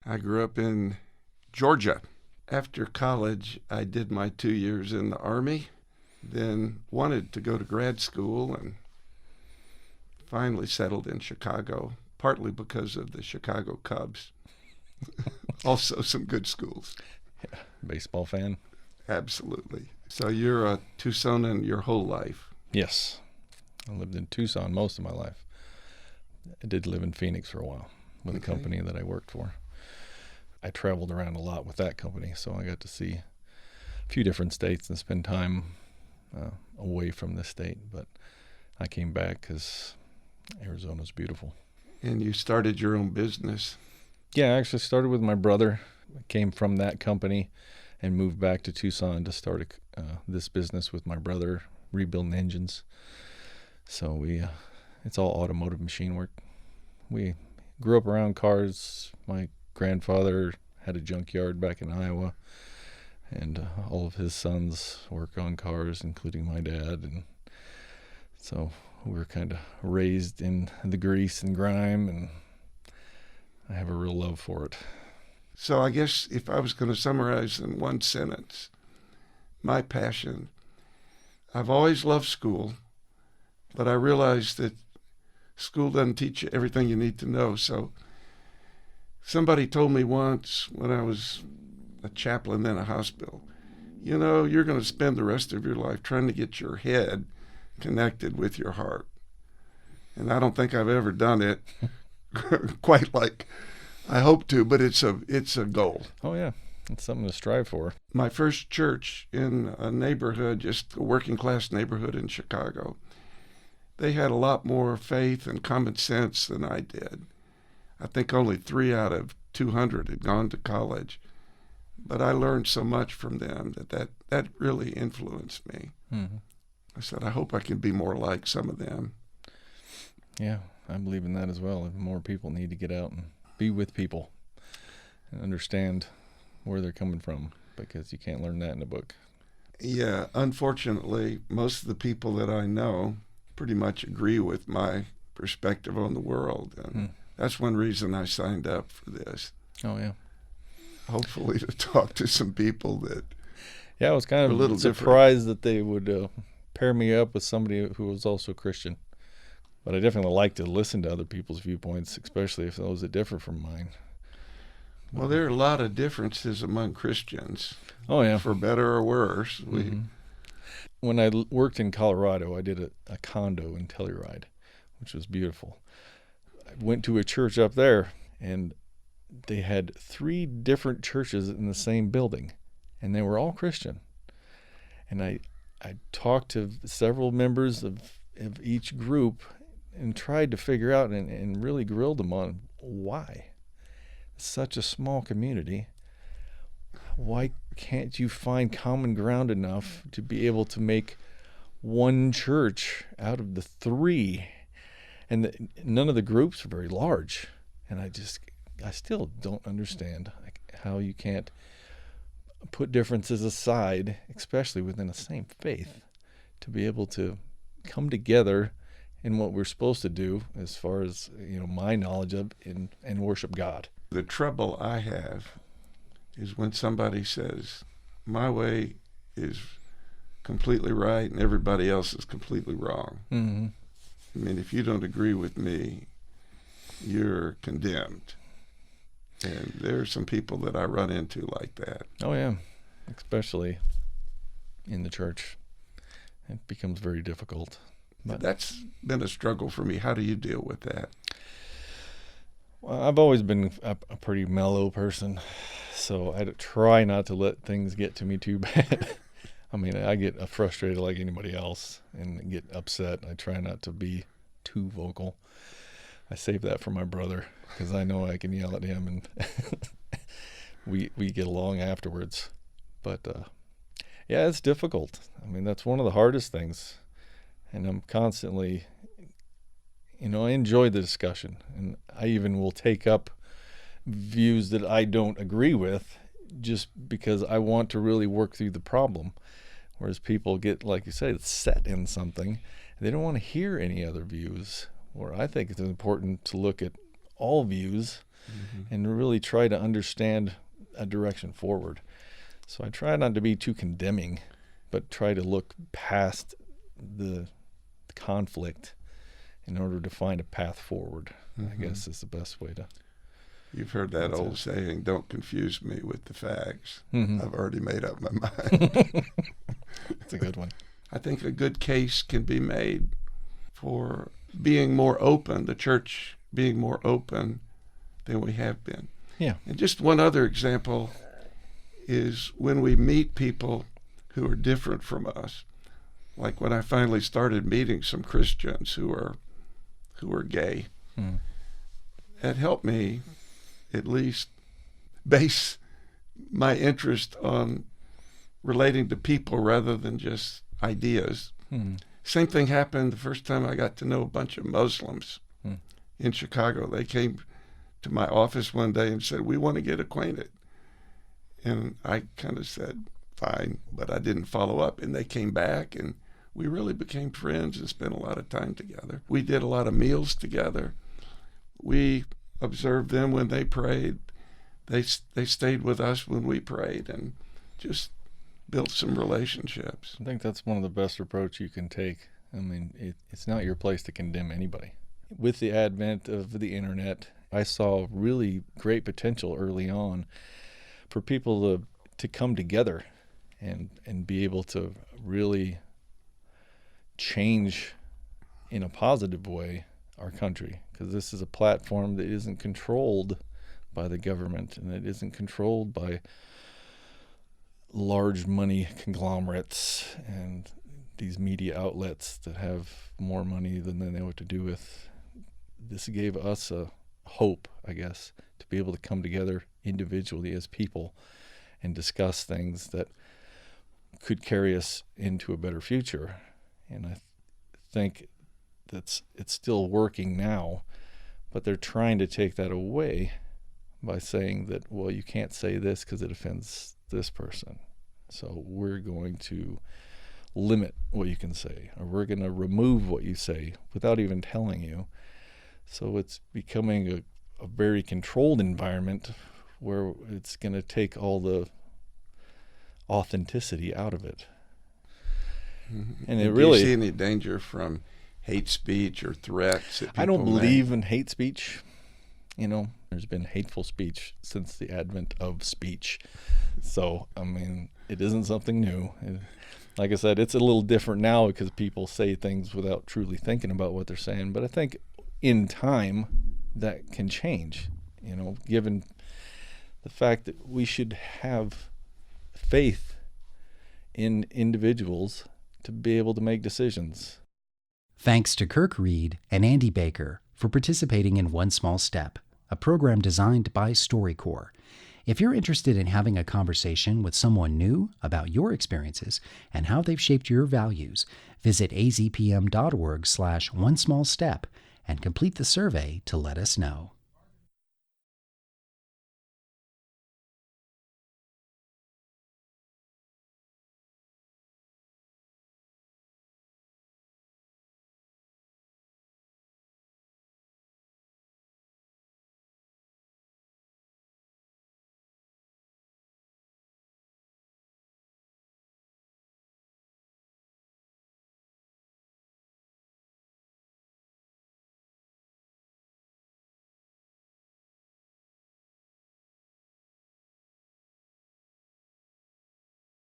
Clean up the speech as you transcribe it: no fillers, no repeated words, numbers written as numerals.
I grew up in Georgia. After college, I did my 2 years in the Army, then wanted to go to grad school and finally settled in Chicago, partly because of the Chicago Cubs. Also, some good schools. Yeah. Baseball fan? Absolutely. So you're a Tucsonan your whole life? Yes. I lived in Tucson most of my life. I did live in Phoenix for a while with a company that I worked for. I traveled around a lot with that company, so I got to see a few different states and spend time away from the state. But I came back because Arizona's beautiful. And you started your own business? Yeah, I actually started with my brother. I came from that company and moved back to Tucson to start this business with my brother, rebuilding engines. So it's all automotive machine work. We grew up around cars. My grandfather had a junkyard back in Iowa, and all of his sons work on cars, including my dad. And so we were kind of raised in the grease and grime, and I have a real love for it. So I guess if I was going to summarize in one sentence, my passion, I've always loved school, but I realized that school doesn't teach you everything you need to know. So somebody told me once when I was a chaplain in a hospital, you're going to spend the rest of your life trying to get your head connected with your heart. And I don't think I've ever done it quite like I hope to, but it's a goal. Oh, yeah. It's something to strive for. My first church in a neighborhood, just a working class neighborhood in Chicago, they had a lot more faith and common sense than I did. I think only 3 out of 200 had gone to college. But I learned so much from them that really influenced me. Mm-hmm. I said, I hope I can be more like some of them. Yeah, I believe in that as well. More people need to get out and be with people and understand where they're coming from, because you can't learn that in a book. Yeah, unfortunately, most of the people that I know pretty much agree with my perspective on the world. And that's one reason I signed up for this. Oh, yeah. Hopefully to talk to some people that I was kind of surprised that they would pair me up with somebody who was also Christian. But I definitely like to listen to other people's viewpoints, especially if those that differ from mine. Well, there are a lot of differences among Christians. Oh, yeah. For better or worse. When I worked in Colorado, I did a condo in Telluride, which was beautiful. I went to a church up there, and they had 3 different churches in the same building, and they were all Christian. And I talked to several members of each group and tried to figure out and really grilled them on why. Such a small community. Why can't you find common ground enough to be able to make one church out of the 3? And none of the groups are very large. And I still don't understand how you can't put differences aside, especially within the same faith, to be able to come together in what we're supposed to do, as far as my knowledge of, and worship God. The trouble I have is when somebody says, my way is completely right and everybody else is completely wrong. Mm-hmm. I mean, if you don't agree with me, you're condemned. And there are some people that I run into like that. Oh, yeah. Especially in the church. It becomes very difficult. But that's been a struggle for me. How do you deal with that? Well, I've always been a pretty mellow person, so I try not to let things get to me too bad. I mean, I get frustrated like anybody else and get upset. I try not to be too vocal. I save that for my brother, because I know I can yell at him, and we get along afterwards. But yeah, it's difficult. I mean, that's one of the hardest things, and I'm constantly, I enjoy the discussion, and I even will take up views that I don't agree with just because I want to really work through the problem. Whereas people get, like you say, set in something. They don't want to hear any other views. Or I think it's important to look at all views and really try to understand a direction forward. So I try not to be too condemning, but try to look past the conflict in order to find a path forward. I guess is the best way to. You've heard that old saying, don't confuse me with the facts. I've already made up my mind. It's a good one. I think a good case can be made for being more open, the church being more open than we have been. Yeah. And just one other example is when we meet people who are different from us. Like when I finally started meeting some Christians who are gay. It helped me at least base my interest on relating to people rather than just ideas. Same thing happened the first time I got to know a bunch of Muslims in Chicago. They came to my office one day and said, we want to get acquainted. And I kind of said, fine, but I didn't follow up. And they came back and we really became friends and spent a lot of time together. We did a lot of meals together. We observed them when they prayed. They stayed with us when we prayed and just built some relationships. I think that's one of the best approach you can take. I mean, it's not your place to condemn anybody. With the advent of the internet, I saw really great potential early on for people to come together and be able to really change in a positive way our country, because this is a platform that isn't controlled by the government and it isn't controlled by large money conglomerates and these media outlets that have more money than they know what to do with. This gave us a hope, I guess, to be able to come together individually as people and discuss things that could carry us into a better future. And I think it's still working now, but they're trying to take that away by saying that, well, you can't say this because it offends this person. So we're going to limit what you can say, or we're going to remove what you say without even telling you. So it's becoming a very controlled environment where it's going to take all the authenticity out of it. And it really. Do you see any danger from hate speech or threats that people I don't make? believe in hate speech. You know, there's been hateful speech since the advent of speech. So, I mean, it isn't something new. Like I said, it's a little different now because people say things without truly thinking about what they're saying. But I think in time that can change, you know, given the fact that we should have faith in individuals to be able to make decisions. Thanks to Kirk Reed and Andy Baker for participating in One Small Step, a program designed by StoryCorps. If you're interested in having a conversation with someone new about your experiences and how they've shaped your values, visit azpm.org/onesmallstep and complete the survey to let us know.